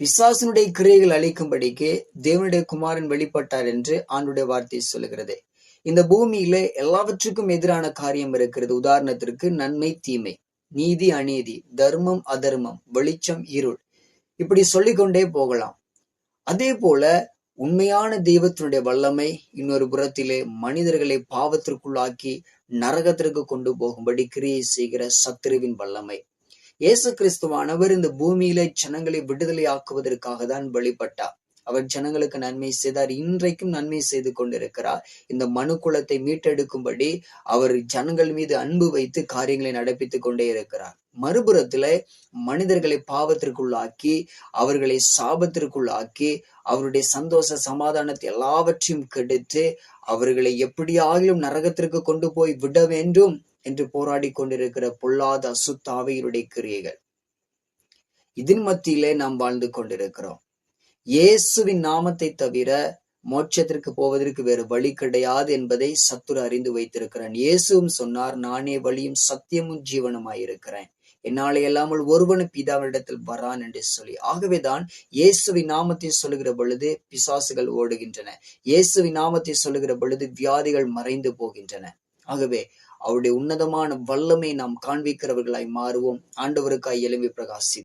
பிசாசனுடைய கிரியைகள் அழிக்கும்படிக்கு தேவனுடைய குமாரன் வெளிப்பட்டார் என்று ஆண்டுடைய வார்த்தை சொல்லுகிறது. இந்த பூமியில எல்லாவற்றுக்கும் எதிரான காரியம் இருக்கிறது. உதாரணத்திற்கு நன்மை தீமை, நீதி அநீதி, தர்மம் அதர்மம், வெளிச்சம் இருள், இப்படி சொல்லிக்கொண்டே போகலாம். அதே போல உண்மையான தெய்வத்தினுடைய வல்லமை இன்னொரு புறத்திலே மனிதர்களை பாவத்திற்குள்ளாக்கி நரகத்திற்கு கொண்டு போகும்படி கிரியை செய்கிற சத்துருவின் வல்லமை. இயேசு கிறிஸ்துவானவர் இந்த பூமியில ஜனங்களை விடுதலை ஆக்குவதற்காக தான் வெளிப்பட்டார். அவர் ஜனங்களுக்கு நன்மை செய்தார், இன்றைக்கும் நன்மை செய்து கொண்டிருக்கிறார். இந்த மனு குலத்தை மீட்டெடுக்கும்படி அவர் ஜனங்கள் மீது அன்பு வைத்து காரியங்களை நடப்பித்துக் கொண்டே இருக்கிறார். மறுபுறத்துல மனிதர்களை பாவத்திற்குள்ளாக்கி அவர்களை சாபத்திற்குள்ளாக்கி அவருடைய சந்தோஷ சமாதானத்தை எல்லாவற்றையும் கெடுத்து அவர்களை எப்படியாகிலும் நரகத்திற்கு கொண்டு போய் விட வேண்டும் என்று போராடி கொண்டிருக்கிற பொல்லாத அசுத்த ஆவிகளுடைய கிரியைகள். இதன் மத்தியிலே நாம் வாழ்ந்து கொண்டிருக்கிறோம். இயேசுவின் நாமத்தை தவிர மோட்சத்திற்கு போவதற்கு வேறு வழி கிடையாது என்பதை சத்துரு அறிந்து வைத்திருக்கிறான். இயேசுவும் சொன்னார், நானே வழியும் சத்தியமும் ஜீவனுமாயிருக்கிறேன், என்னாலே இல்லாமல் ஒருவனும் பிதாவினிடத்தில் வரான் என்று சொல்லி. ஆகவேதான் இயேசுவின் நாமத்தை சொல்லுகிற பொழுது பிசாசுகள் ஓடுகின்றன. இயேசுவின் நாமத்தை சொல்லுகிற பொழுது வியாதிகள் மறைந்து போகின்றன. ஆகவே அவருடைய உன்னதமான வல்லமை நாம் காண்பிக்கிறவர்களாய் மாறுவோம். ஆண்டவருக்காய் எழும்பி பிரகாசி.